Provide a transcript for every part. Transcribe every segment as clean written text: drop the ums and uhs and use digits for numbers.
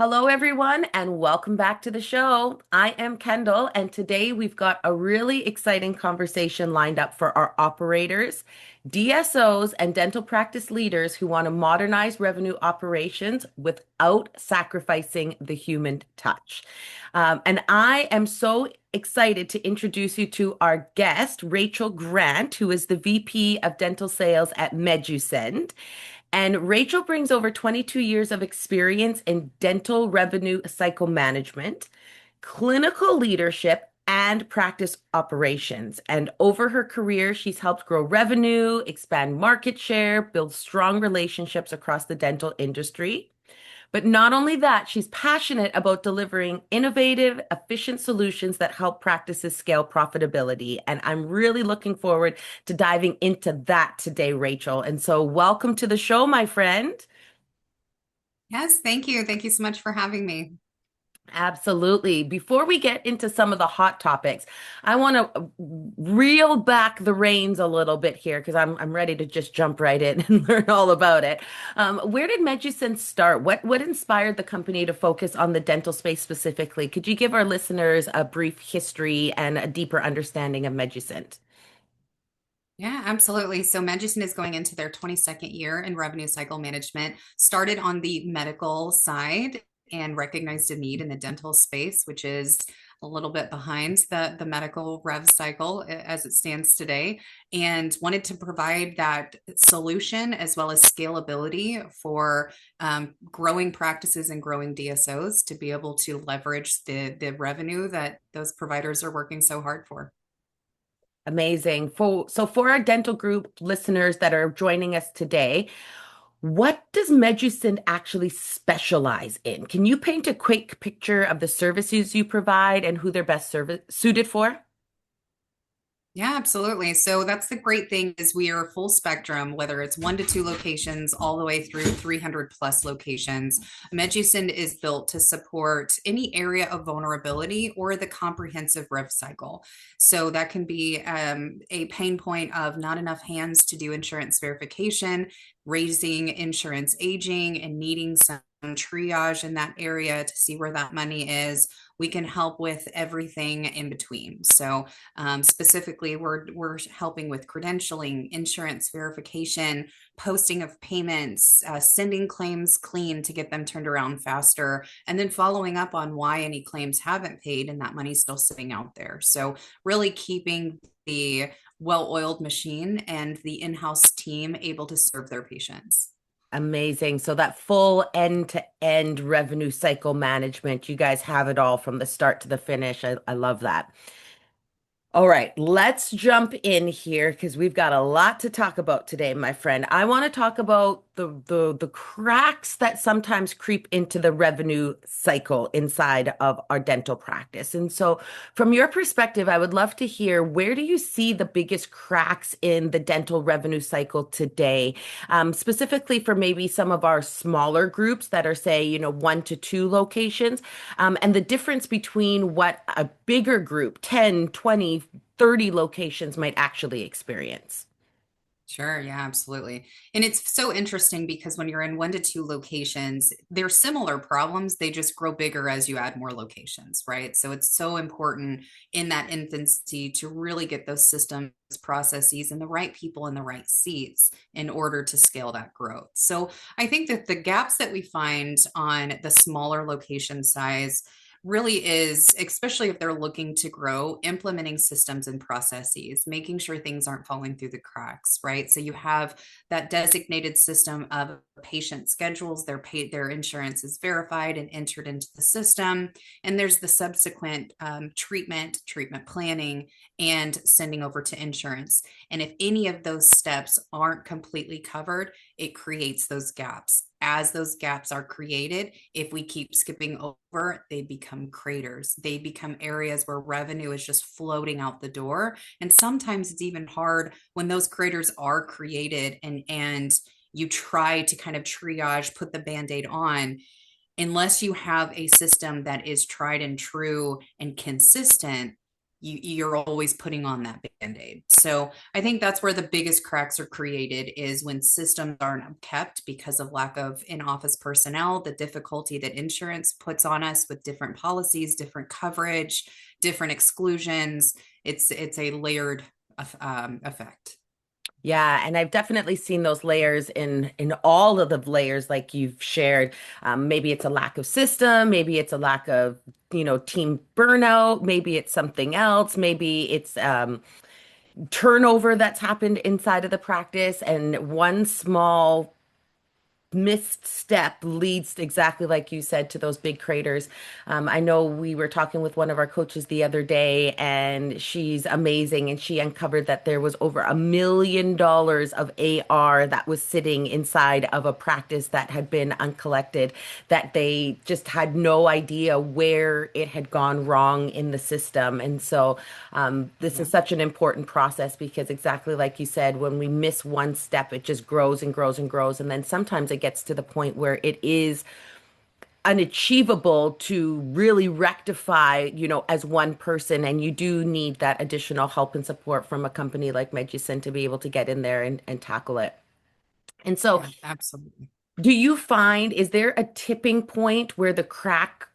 Hello, everyone, and welcome back to the show. I am Kendall, and today we've got a really exciting conversation lined up for our operators, DSOs, and dental practice leaders who want to modernize revenue operations without sacrificing the human touch. And I am so excited to introduce you to our guest, Racheal Grant, who is the VP of Dental Sales at Medusind. And Racheal brings over 22 years of experience in dental revenue cycle management, clinical leadership, and practice operations. And over her career, she's helped grow revenue, expand market share, build strong relationships across the dental industry. But not only that, she's passionate about delivering innovative, efficient solutions that help practices scale profitability. And I'm really looking forward to diving into that today, Racheal. And so, welcome to the show, my friend. Yes, thank you. Thank you so much for having me. Absolutely. Before we get into some of the hot topics, I want to reel back the reins a little bit here because I'm ready to just jump right in and learn all about it. Where did Medusin start? What inspired the company to focus on the dental space specifically? Could you give our listeners a brief history and a deeper understanding of Medusin? Yeah, absolutely. So Medusind is going into their 22nd year in revenue cycle management, started on the medical side and recognized a need in the dental space, which is a little bit behind the medical rev cycle as it stands today, and wanted to provide that solution as well as scalability for growing practices and growing DSOs to be able to leverage the revenue that those providers are working so hard for. Amazing. For our dental group listeners that are joining us today, what does Medusin actually specialize in? Can you paint a quick picture of the services you provide and who they're best suited for? Yeah, absolutely. So that's the great thing is we are full spectrum, whether it's 1 to 2 locations all the way through 300 plus locations. Medusin is built to support any area of vulnerability or the comprehensive rev cycle. So that can be a pain point of not enough hands to do insurance verification, raising insurance aging, and needing some triage in that area to see where that money is. We can help with everything in between. So specifically, we're helping with credentialing, insurance verification, posting of payments, sending claims clean to get them turned around faster, and then following up on why any claims haven't paid and that money's still sitting out there. So really keeping the well-oiled machine and the in-house team able to serve their patients. Amazing. So that full end-to-end revenue cycle management, you guys have it all from the start to the finish. I love that. All right, let's jump in here because we've got a lot to talk about today, my friend. I want to talk about the cracks that sometimes creep into the revenue cycle inside of our dental practice. And so, from your perspective, I would love to hear where do you see the biggest cracks in the dental revenue cycle today, specifically for maybe some of our smaller groups that are, say, 1 to 2 locations, and the difference between what a bigger group, 10, 20, 30 locations might actually experience. Sure, yeah, absolutely. And it's so interesting because when you're in 1 to 2 locations, they're similar problems. They just grow bigger as you add more locations, right? So it's so important in that infancy to really get those systems, processes, and the right people in the right seats in order to scale that growth. So I think that the gaps that we find on the smaller location size really is, especially if they're looking to grow, implementing systems and processes, making sure things aren't falling through the cracks, right? So you have that designated system of patient schedules, their insurance is verified and entered into the system. And there's the subsequent treatment planning, and sending over to insurance. And if any of those steps aren't completely covered, it creates those gaps. As those gaps are created, if we keep skipping over, they become craters. They become areas where revenue is just floating out the door. And sometimes it's even hard when those craters are created and you try to kind of triage, put the band-aid on, unless you have a system that is tried and true and consistent, you're always putting on that band-aid. So I think that's where the biggest cracks are created, is when systems aren't kept because of lack of in-office personnel, the difficulty that insurance puts on us with different policies, different coverage, different exclusions. It's a layered effect. Yeah, and I've definitely seen those layers in all of the layers like you've shared. Maybe it's a lack of system, maybe it's a lack of, team burnout, maybe it's something else, maybe it's turnover that's happened inside of the practice, and one small missed step leads exactly like you said to those big craters. I know we were talking with one of our coaches the other day, and she's amazing, and she uncovered that there was over $1 million of AR that was sitting inside of a practice that had been uncollected, that they just had no idea where it had gone wrong in the system. And so this Yeah. is such an important process because exactly like you said, when we miss one step, it just grows and grows and grows. And then sometimes it gets to the point where it is unachievable to really rectify, as one person. And you do need that additional help and support from a company like Medusind to be able to get in there and tackle it. And so Yeah, absolutely. do you find, is there a tipping point where the crack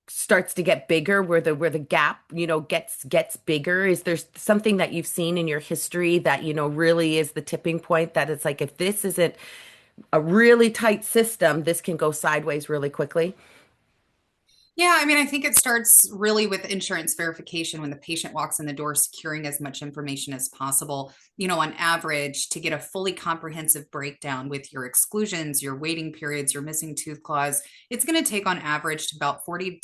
starts to get bigger, where the gap, gets bigger? Is there something that you've seen in your history that, really is the tipping point, that it's like if this isn't a really tight system, this can go sideways really quickly? Yeah, I mean, I think it starts really with insurance verification when the patient walks in the door, securing as much information as possible. On average, to get a fully comprehensive breakdown with your exclusions, your waiting periods, your missing tooth clause, it's going to take on average to about 40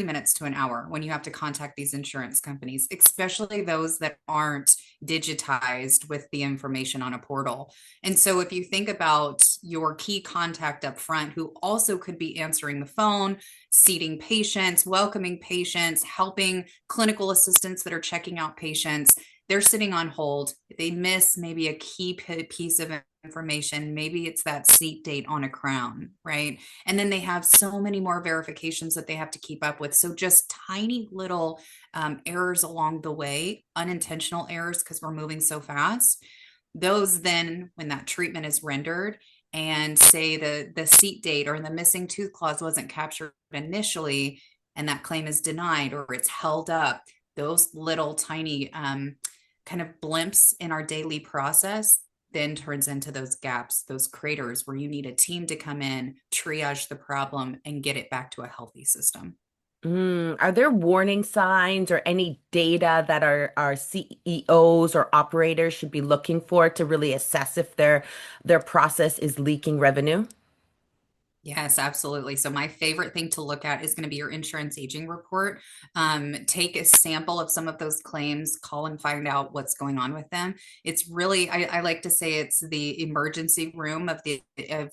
minutes to an hour when you have to contact these insurance companies, especially those that aren't digitized with the information on a portal. And so if you think about your key contact up front, who also could be answering the phone, seating patients, welcoming patients, helping clinical assistants that are checking out patients. They're sitting on hold. They miss maybe a key piece of information. Maybe it's that seat date on a crown, right? And then they have so many more verifications that they have to keep up with. So just tiny little errors along the way, unintentional errors because we're moving so fast. Those then, when that treatment is rendered, and say the seat date or the missing tooth clause wasn't captured initially, and that claim is denied or it's held up, those little tiny kind of blimps in our daily process then turns into those gaps, those craters where you need a team to come in, triage the problem, and get it back to a healthy system. Are there warning signs or any data that our CEOs or operators should be looking for to really assess if their process is leaking revenue? Yes, absolutely. So my favorite thing to look at is going to be your insurance aging report. Take a sample of some of those claims, call and find out what's going on with them. It's really, I like to say it's the emergency room of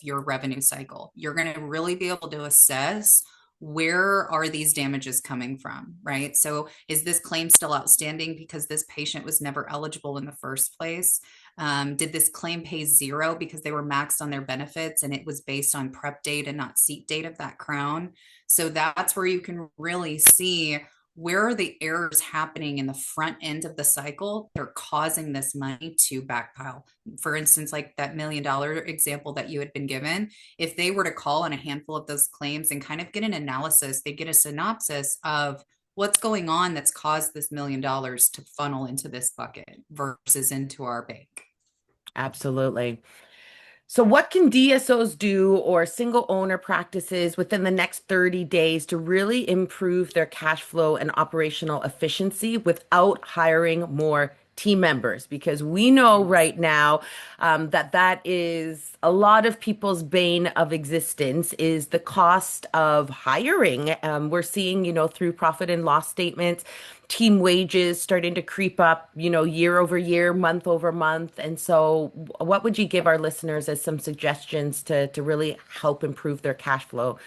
your revenue cycle. You're going to really be able to assess where are these damages coming from, right? So is this claim still outstanding because this patient was never eligible in the first place? Did this claim pay zero because they were maxed on their benefits and it was based on prep date and not seat date of that crown? So that's where you can really see where are the errors happening in the front end of the cycle that are causing this money to backpile. For instance, like that $1 million example that you had been given, if they were to call on a handful of those claims and kind of get an analysis, they get a synopsis of what's going on that's caused this $1 million to funnel into this bucket versus into our bank. Absolutely. So, what can DSOs do or single owner practices within the next 30 days to really improve their cash flow and operational efficiency without hiring more team members? Because we know Yes. right now that is a lot of people's bane of existence is the cost of hiring. We're seeing, through profit and loss statements, team wages starting to creep up, year over year, month over month. And so, what would you give our listeners as some suggestions to really help improve their cash flow?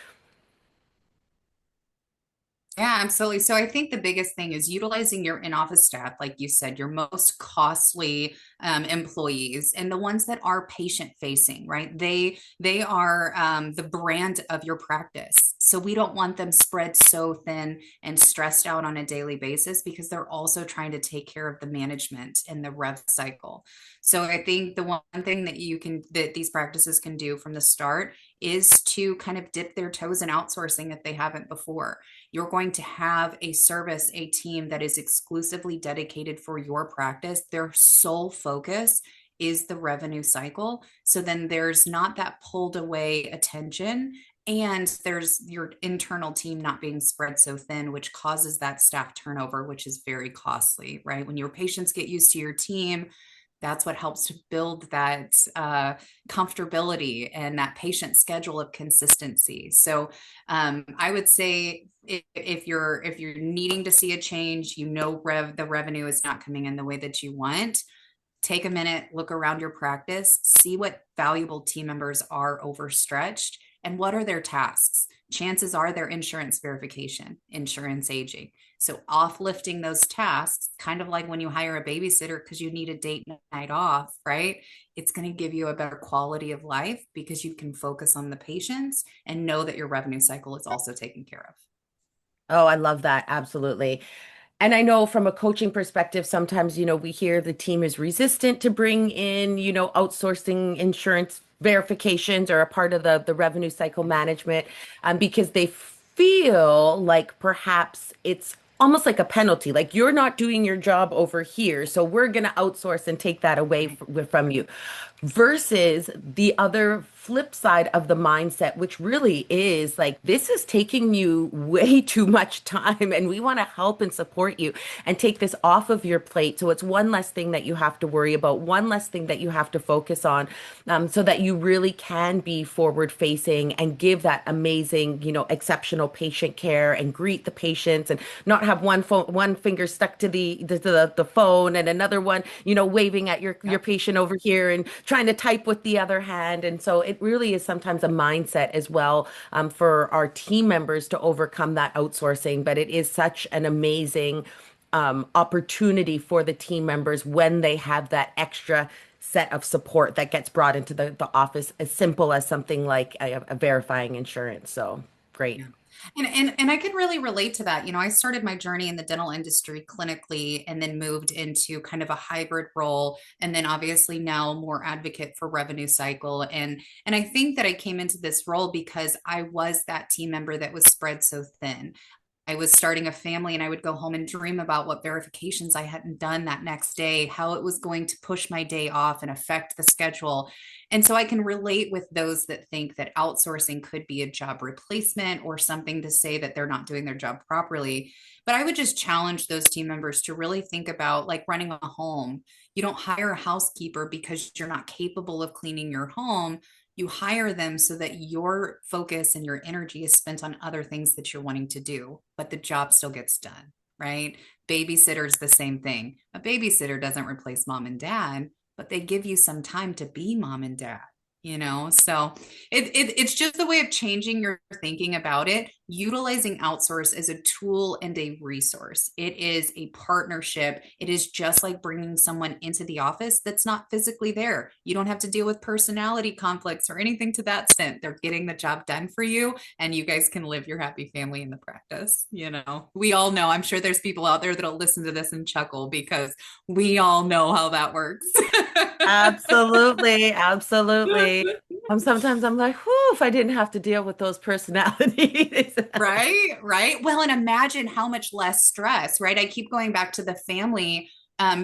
Yeah, absolutely. So I think the biggest thing is utilizing your in-office staff, like you said, your most costly employees and the ones that are patient facing, right? They are the brand of your practice. So we don't want them spread so thin and stressed out on a daily basis because they're also trying to take care of the management and the rev cycle. So I think the one thing that these practices can do from the start is to kind of dip their toes in outsourcing if they haven't before. You're going to have a service, a team that is exclusively dedicated for your practice. Their sole focus is the revenue cycle. So then there's not that pulled away attention. And there's your internal team not being spread so thin, which causes that staff turnover, which is very costly, right? When your patients get used to your team, that's what helps to build that comfortability and that patient schedule of consistency. So I would say if you're needing to see a change, the revenue is not coming in the way that you want. Take a minute, look around your practice, see what valuable team members are overstretched and what are their tasks. Chances are they're insurance verification, insurance aging. So offlifting those tasks, kind of like when you hire a babysitter because you need a date night off, right? It's going to give you a better quality of life because you can focus on the patients and know that your revenue cycle is also taken care of. Oh, I love that. Absolutely. And I know from a coaching perspective, sometimes, we hear the team is resistant to bring in, outsourcing insurance verifications or a part of the revenue cycle management, because they feel like perhaps it's almost like a penalty, like you're not doing your job over here, so we're going to outsource and take that away from you. Versus the other flip side of the mindset, which really is like, this is taking you way too much time, and we want to help and support you and take this off of your plate. So it's one less thing that you have to worry about, one less thing that you have to focus on, so that you really can be forward facing and give that amazing, exceptional patient care and greet the patients and not have one finger stuck to the phone and another one, waving at your Yep. patient over here and trying to type with the other hand. And so it really is sometimes a mindset as well, for our team members to overcome that outsourcing. But it is such an amazing opportunity for the team members when they have that extra set of support that gets brought into the office, as simple as something like a verifying insurance. So great. Yeah. And I can really relate to that. I started my journey in the dental industry clinically and then moved into kind of a hybrid role and then obviously now more advocate for revenue cycle and I think that I came into this role because I was that team member that was spread so thin. I was starting a family and I would go home and dream about what verifications I hadn't done that next day, how it was going to push my day off and affect the schedule. And so I can relate with those that think that outsourcing could be a job replacement or something to say that they're not doing their job properly. But I would just challenge those team members to really think about like running a home. You don't hire a housekeeper because you're not capable of cleaning your home. You hire them so that your focus and your energy is spent on other things that you're wanting to do, but the job still gets done, right? Babysitter's the same thing. A babysitter doesn't replace mom and dad, but they give you some time to be mom and dad. So it's just a way of changing your thinking about it, utilizing outsource as a tool and a resource. It is a partnership. It is just like bringing someone into the office that's not physically there. You don't have to deal with personality conflicts or anything to that extent. They're getting the job done for you and you guys can live your happy family in the practice. We all know, I'm sure there's people out there that'll listen to this and chuckle because we all know how that works. Absolutely, absolutely. Sometimes I'm like, whew, if I didn't have to deal with those personalities. Right, right. Well, and imagine how much less stress, right? I keep going back to the family,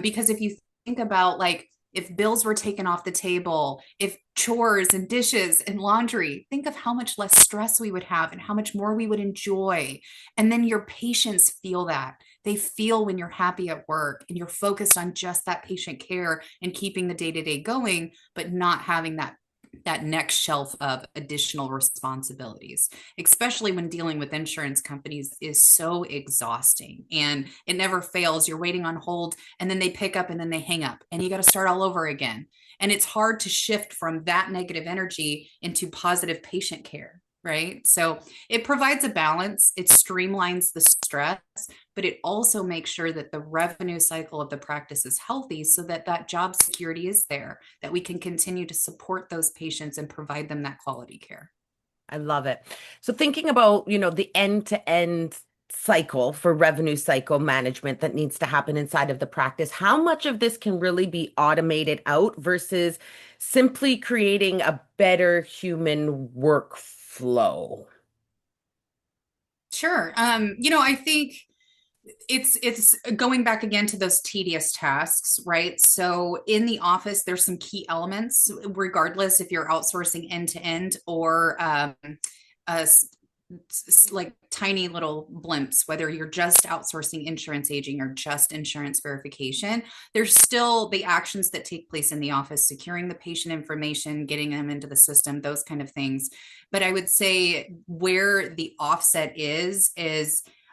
because if you think about like if bills were taken off the table, if chores and dishes and laundry, think of how much less stress we would have and how much more we would enjoy. And then your patients feel that. They feel when you're happy at work and you're focused on just that patient care and keeping the day to day going, but not having that next shelf of additional responsibilities, especially when dealing with insurance companies is so exhausting and it never fails. You're waiting on hold and then they pick up and then they hang up and you got to start all over again. And it's hard to shift from that negative energy into positive patient care. Right. So it provides a balance. It streamlines the stress, but it also makes sure that the revenue cycle of the practice is healthy so that that job security is there, that we can continue to support those patients and provide them that quality care. I love it. So thinking about, the end-to-end cycle for revenue cycle management that needs to happen inside of the practice, how much of this can really be automated out versus simply creating a better human workflow? Sure. I think it's going back again to those tedious tasks, right? So in the office, there's some key elements, regardless if you're outsourcing end to end or a like tiny little blimps, whether you're just outsourcing insurance aging or just insurance verification, there's still the actions that take place in the office, securing the patient information, getting them into the system, those kind of things. But I would say where the offset is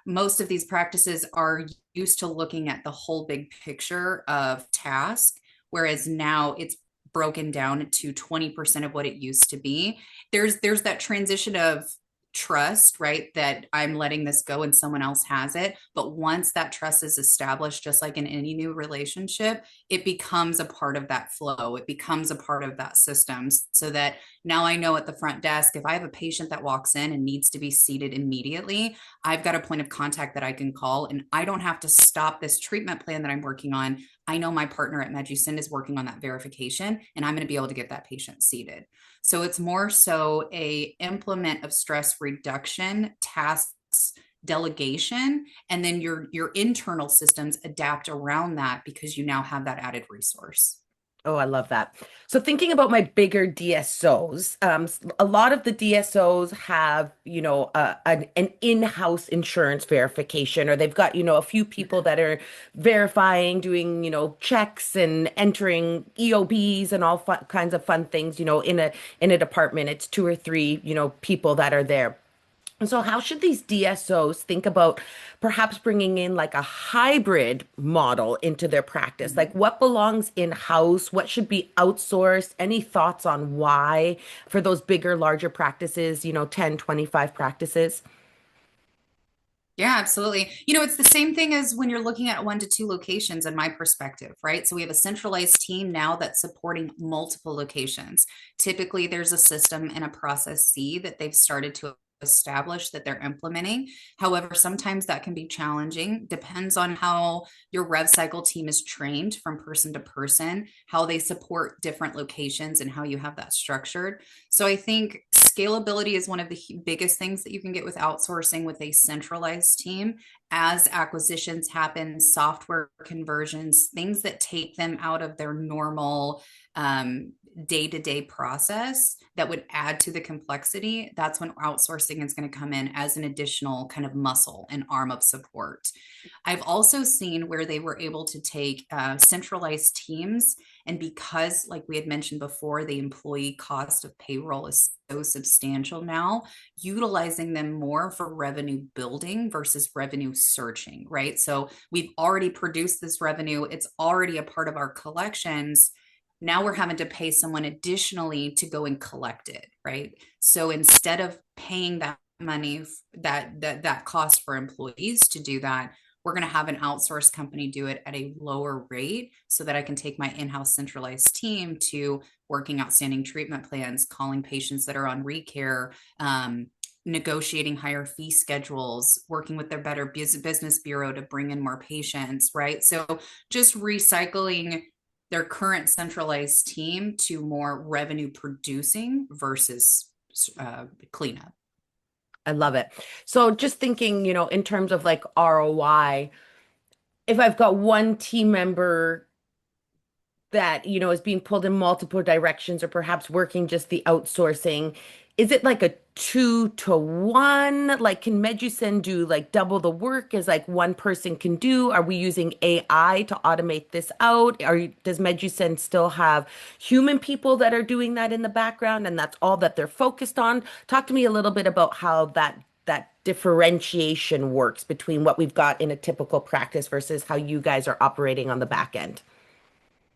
most of these practices are used to looking at the whole big picture of task, whereas now it's broken down to 20% of what it used to be. There's that transition of trust, right? That I'm letting this go and someone else has it. But once that trust is established, just like in any new relationship, it becomes a part of that flow. It becomes a part of that system so that now I know at the front desk, if I have a patient that walks in and needs to be seated immediately, I've got a point of contact that I can call and I don't have to stop this treatment plan that I'm working on. I know my partner at Medusind is working on that verification and I'm going to be able to get that patient seated. So it's more so a implement of stress reduction, tasks, delegation, and then your internal systems adapt around that because you now have that added resource. Oh, I love that. So thinking about my bigger DSOs, a lot of the DSOs have, an in-house insurance verification, or they've got, a few people that are verifying, doing, checks and entering EOBs and all kinds of fun things, in a department. It's two or three, people that are there. And so, how should these DSOs think about perhaps bringing in like a hybrid model into their practice? Like, what belongs in-house? What should be outsourced? Any thoughts on why for those bigger, larger practices, 10, 25 practices? Yeah, absolutely. It's the same thing as when you're looking at 1 to 2 locations, in my perspective, right? So we have a centralized team now that's supporting multiple locations. Typically, there's a system and a process C that they've started to establish that they're implementing. However, sometimes that can be challenging. Depends on how your rev cycle team is trained from person to person, how they support different locations, and how you have that structured. So I think scalability is one of the biggest things that you can get with outsourcing with a centralized team. As acquisitions happen, software conversions, things that take them out of their normal day-to-day process that would add to the complexity, that's when outsourcing is going to come in as an additional kind of muscle and arm of support. I've also seen where they were able to take centralized teams, and because, like we had mentioned before, the employee cost of payroll is so substantial now, utilizing them more for revenue building versus revenue searching, right? So we've already produced this revenue, it's already a part of our collections. Now we're having to pay someone additionally to go and collect it, right? So instead of paying that money, that cost for employees to do that, we're going to have an outsourced company do it at a lower rate so that I can take my in-house centralized team to working outstanding treatment plans, calling patients that are on recare, negotiating higher fee schedules, working with their better business bureau to bring in more patients, right? So just recycling their current centralized team to more revenue producing versus cleanup. I love it. So, just thinking, in terms of like ROI, if I've got one team member that, is being pulled in multiple directions or perhaps working just the outsourcing, is it like a 2 to 1? Like, can Medusen do like double the work as like one person can do? Are we using AI to automate this out? Does Medusen still have human people that are doing that in the background and that's all that they're focused on? Talk to me a little bit about how that differentiation works between what we've got in a typical practice versus how you guys are operating on the back end.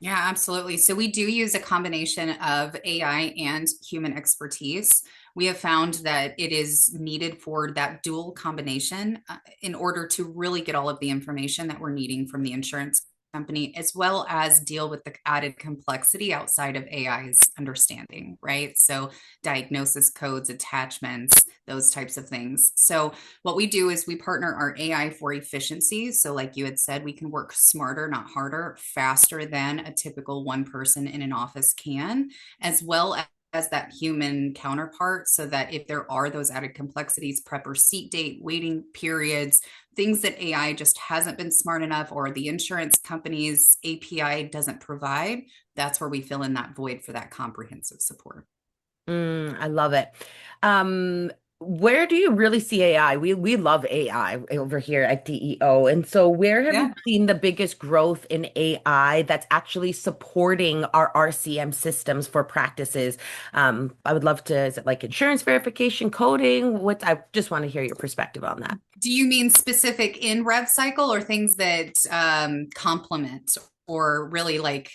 Yeah, absolutely. So we do use a combination of AI and human expertise. We have found that it is needed for that dual combination in order to really get all of the information that we're needing from the insurance company, as well as deal with the added complexity outside of AI's understanding, right? So, diagnosis codes, attachments, those types of things. So, what we do is we partner our AI for efficiency. So, like you had said, we can work smarter, not harder, faster than a typical one person in an office can, as well as that human counterpart, so that if there are those added complexities, prep receipt date, waiting periods, things that AI just hasn't been smart enough or the insurance company's API doesn't provide, that's where we fill in that void for that comprehensive support. I love it. Um, where do you really see AI? We love AI over here at DEO. And so where have you Yeah. seen the biggest growth in AI that's actually supporting our RCM systems for practices? I would love to, is it like insurance verification, coding? I just want to hear your perspective on that. Do you mean specific in rev cycle or things that complement or really like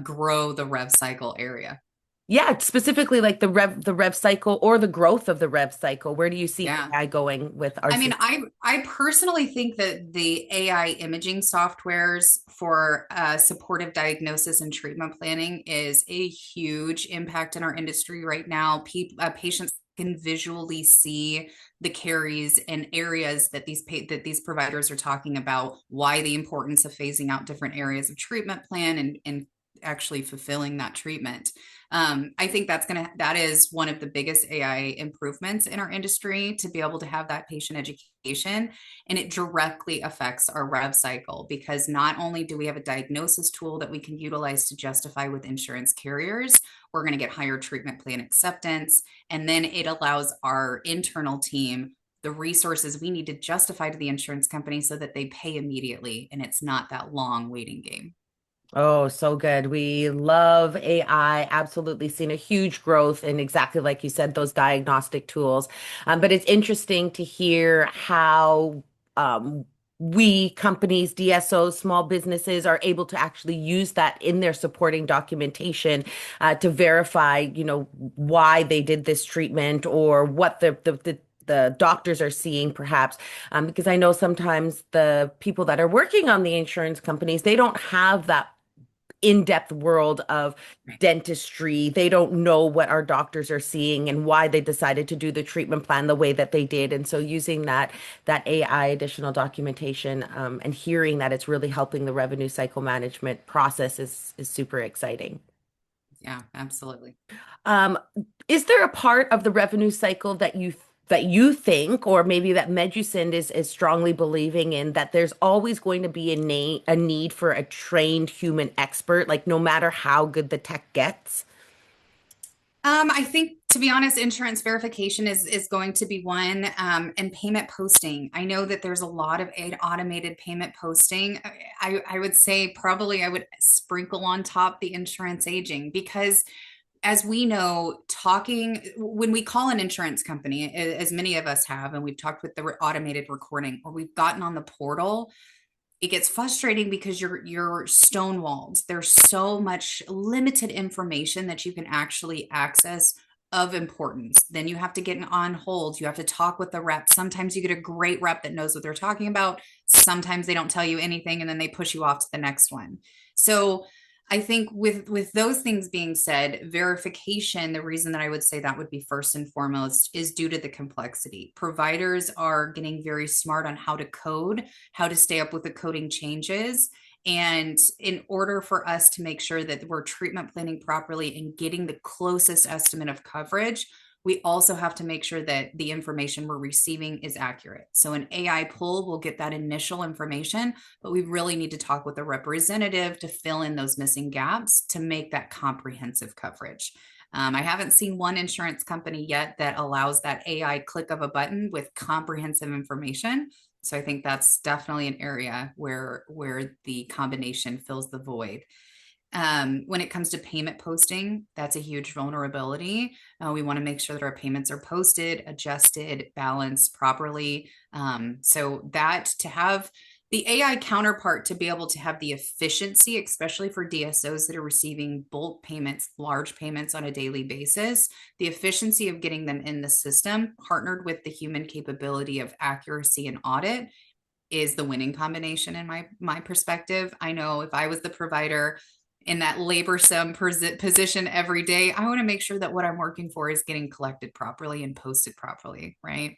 grow the rev cycle area? Yeah, specifically like the rev cycle or the growth of the rev cycle. Where do you see Yeah. AI going with our I mean, system? I personally think that the AI imaging softwares for supportive diagnosis and treatment planning is a huge impact in our industry right now. Patients can visually see the caries and areas that these providers are talking about. Why the importance of phasing out different areas of treatment plan and actually fulfilling that treatment. I think that is one of the biggest AI improvements in our industry, to be able to have that patient education, and it directly affects our rev cycle, because not only do we have a diagnosis tool that we can utilize to justify with insurance carriers, we're going to get higher treatment plan acceptance, and then it allows our internal team the resources we need to justify to the insurance company so that they pay immediately and it's not that long waiting game. Oh, so good. We love AI. Absolutely seen a huge growth in exactly like you said, those diagnostic tools. But it's interesting to hear how we companies, DSOs, small businesses are able to actually use that in their supporting documentation to verify, why they did this treatment or what the doctors are seeing perhaps because I know sometimes the people that are working on the insurance companies, they don't have that in-depth world of Right. dentistry. They don't know what our doctors are seeing and why they decided to do the treatment plan the way that they did. And so using that AI additional documentation and hearing that it's really helping the revenue cycle management process is super exciting. Yeah, absolutely. Um, is there a part of the revenue cycle that you think, or maybe that Medusind is strongly believing in, that there's always going to be a need for a trained human expert, like no matter how good the tech gets? I think, to be honest, insurance verification is going to be one, and payment posting. I know that there's a lot of automated payment posting. I would say probably I would sprinkle on top the insurance aging, because as we know, talking when we call an insurance company, as many of us have, and we've talked with the automated recording, or we've gotten on the portal, it gets frustrating because you're stonewalled. There's so much limited information that you can actually access of importance. Then you have to get on hold. You have to talk with the rep. Sometimes you get a great rep that knows what they're talking about. Sometimes they don't tell you anything and then they push you off to the next one. So I think with those things being said, verification, the reason that I would say that would be first and foremost is due to the complexity. Providers are getting very smart on how to code, how to stay up with the coding changes. And in order for us to make sure that we're treatment planning properly and getting the closest estimate of coverage, we also have to make sure that the information we're receiving is accurate. So an AI pool will get that initial information, but we really need to talk with a representative to fill in those missing gaps to make that comprehensive coverage. I haven't seen one insurance company yet that allows that AI click of a button with comprehensive information. So I think that's definitely an area where the combination fills the void. When it comes to payment posting, that's a huge vulnerability. We want to make sure that our payments are posted, adjusted, balanced properly. So that to have the AI counterpart to be able to have the efficiency, especially for DSOs that are receiving bulk payments, large payments on a daily basis, the efficiency of getting them in the system, partnered with the human capability of accuracy and audit, is the winning combination in my perspective. I know if I was the provider in that laborsome position every day, I want to make sure that what I'm working for is getting collected properly and posted properly, right?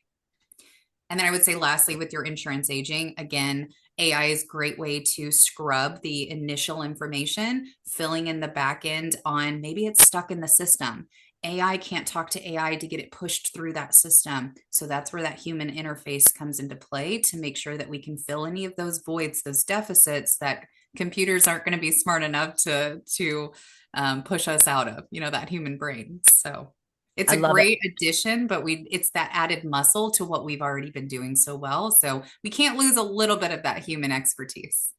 And then I would say, lastly, with your insurance aging, again, AI is a great way to scrub the initial information, filling in the back end on maybe it's stuck in the system. AI can't talk to AI to get it pushed through that system. So that's where that human interface comes into play to make sure that we can fill any of those voids, those deficits that computers aren't going to be smart enough to push us out of, that human brain. So it's I a love it. great addition, but it's that added muscle to what we've already been doing so well. So we can't lose a little bit of that human expertise.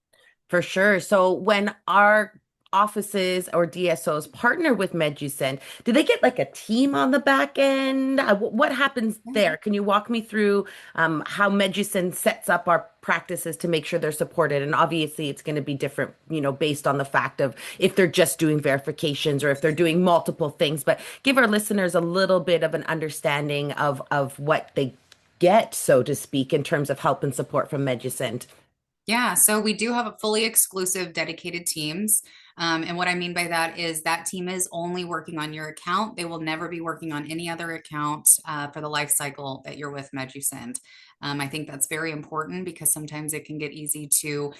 For sure. So when our offices or DSOs partner with Medusind, do they get like a team on the back end? What happens there? Can you walk me through how Medusind sets up our practices to make sure they're supported? And obviously, it's going to be different, based on the fact of if they're just doing verifications or if they're doing multiple things. But give our listeners a little bit of an understanding of what they get, so to speak, in terms of help and support from Medusind. Yeah, so we do have a fully exclusive dedicated teams. And what I mean by that is that team is only working on your account. They will never be working on any other account for the life cycle that you're with Medusind. I think that's very important because sometimes it can get easy to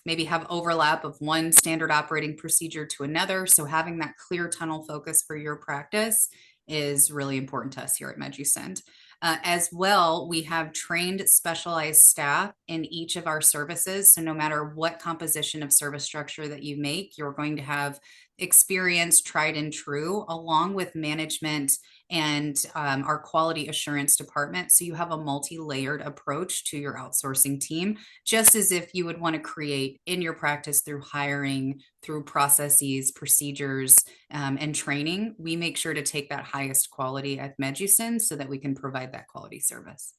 maybe have overlap of one standard operating procedure to another. So having that clear tunnel focus for your practice is really important to us here at Medusind. As well, we have trained specialized staff in each of our services. So, no matter what composition of service structure that you make, you're going to have experience, tried and true, along with management and our quality assurance department. So, you have a multi layered approach to your outsourcing team, just as if you would want to create in your practice through hiring, through processes, procedures, and training. We make sure to take that highest quality at Medusin so that we can provide that quality service.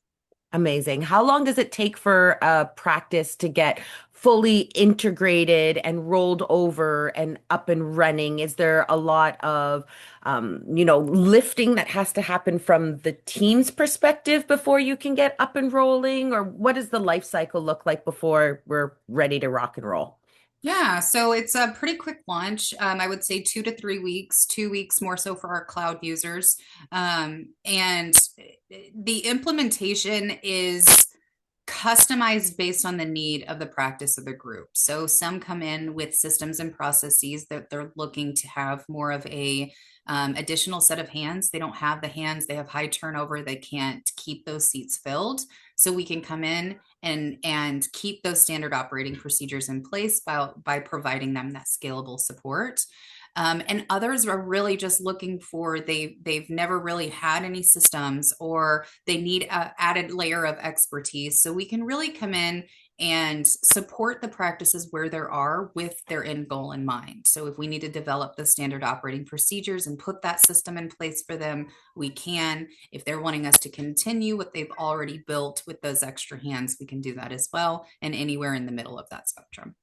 Amazing. How long does it take for a practice to get fully integrated and rolled over and up and running? Is there a lot of, lifting that has to happen from the team's perspective before you can get up and rolling? Or what does the life cycle look like before we're ready to rock and roll? Yeah, so it's a pretty quick launch. I would say 2 to 3 weeks, 2 weeks more so for our cloud users. And the implementation is customized based on the need of the practice of the group. So some come in with systems and processes that they're looking to have more of a additional set of hands. They don't have the hands, they have high turnover, they can't keep those seats filled. So we can come in and keep those standard operating procedures in place by providing them that scalable support. And others are really just looking for they've never really had any systems or they need a added layer of expertise. So we can really come in and support the practices where there are with their end goal in mind. So if we need to develop the standard operating procedures and put that system in place for them, we can. If they're wanting us to continue what they've already built with those extra hands, we can do that as well. And anywhere in the middle of that spectrum.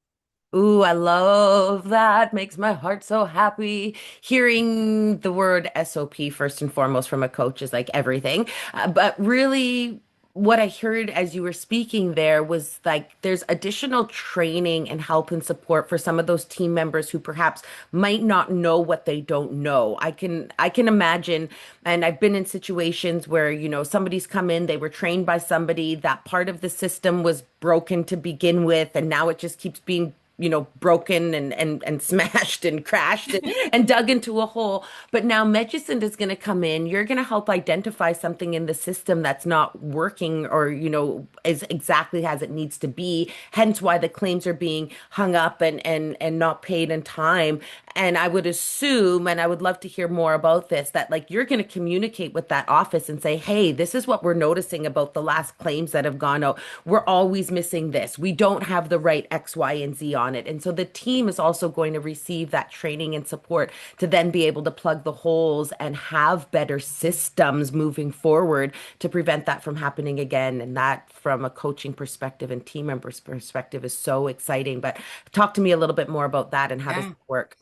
Ooh, I love that. Makes my heart so happy. Hearing the word SOP first and foremost from a coach is like everything. But really, what I heard as you were speaking there was like there's additional training and help and support for some of those team members who perhaps might not know what they don't know. I can imagine, and I've been in situations where, somebody's come in, they were trained by somebody, that part of the system was broken to begin with, and now it just keeps being broken and smashed and crashed and dug into a hole. But now Medicine is going to come in. You're going to help identify something in the system that's not working or, is exactly as it needs to be. Hence why the claims are being hung up and not paid in time. And I would assume, and I would love to hear more about this, that like you're going to communicate with that office and say, hey, this is what we're noticing about the last claims that have gone out. We're always missing this. We don't have the right X, Y, and Z on it. And so the team is also going to receive that training and support to then be able to plug the holes and have better systems moving forward to prevent that from happening again. And that, from a coaching perspective and team members' perspective, is so exciting. But talk to me a little bit more about that and how does Yeah. it work?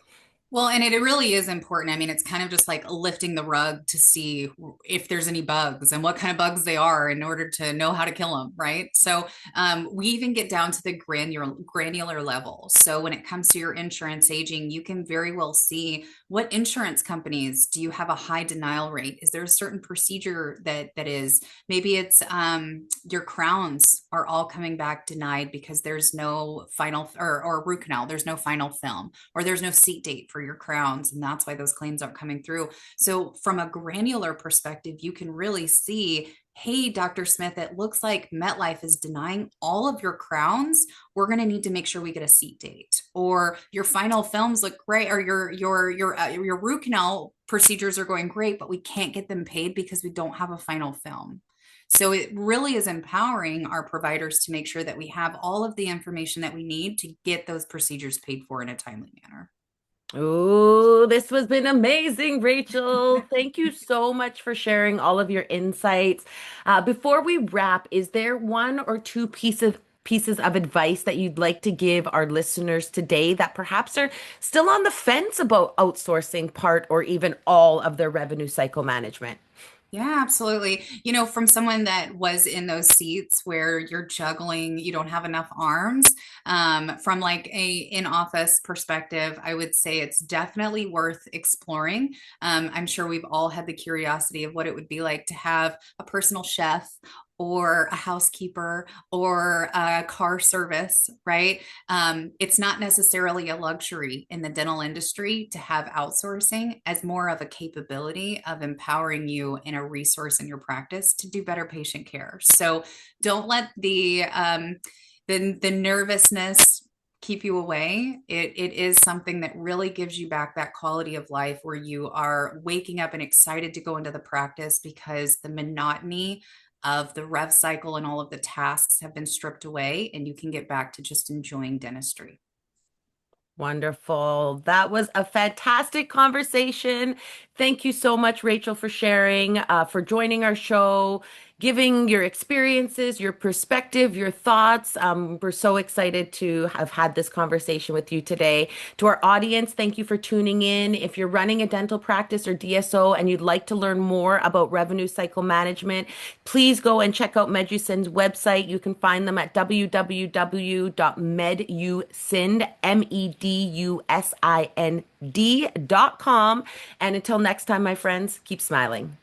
Well, and it really is important. I mean, it's kind of just like lifting the rug to see if there's any bugs and what kind of bugs they are in order to know how to kill them, right? So we even get down to the granular level. So when it comes to your insurance aging, you can very well see what insurance companies do you have a high denial rate? Is there a certain procedure that is maybe it's your crowns are all coming back denied because there's no final or root canal, there's no final film or there's no seat date for your crowns, and that's why those claims aren't coming through. So from a granular perspective, you can really see, hey, Dr. Smith, it looks like MetLife is denying all of your crowns. We're going to need to make sure we get a seat date. Or your final films look great, or your root canal procedures are going great, but we can't get them paid because we don't have a final film. So it really is empowering our providers to make sure that we have all of the information that we need to get those procedures paid for in a timely manner. Oh, this has been amazing, Rachel. Thank you so much for sharing all of your insights. Before we wrap, is there one or two pieces of advice that you'd like to give our listeners today that perhaps are still on the fence about outsourcing part or even all of their revenue cycle management? Yeah, absolutely. You know, from someone that was in those seats where you're juggling, you don't have enough arms, from like a in-office perspective, I would say it's definitely worth exploring. I'm sure we've all had the curiosity of what it would be like to have a personal chef or a housekeeper or a car service, right? It's not necessarily a luxury in the dental industry to have outsourcing as more of a capability of empowering you in a resource in your practice to do better patient care. So don't let the nervousness keep you away. It is something that really gives you back that quality of life where you are waking up and excited to go into the practice because the monotony of the rev cycle and all of the tasks have been stripped away, and you can get back to just enjoying dentistry. Wonderful. That was a fantastic conversation. Thank you so much, Rachel, for sharing, for joining our show, giving your experiences, your perspective, your thoughts. We're so excited to have had this conversation with you today. To our audience, thank you for tuning in. If you're running a dental practice or DSO and you'd like to learn more about revenue cycle management, please go and check out Medusind's website. You can find them at www.medusind.com. And until next time, my friends, keep smiling.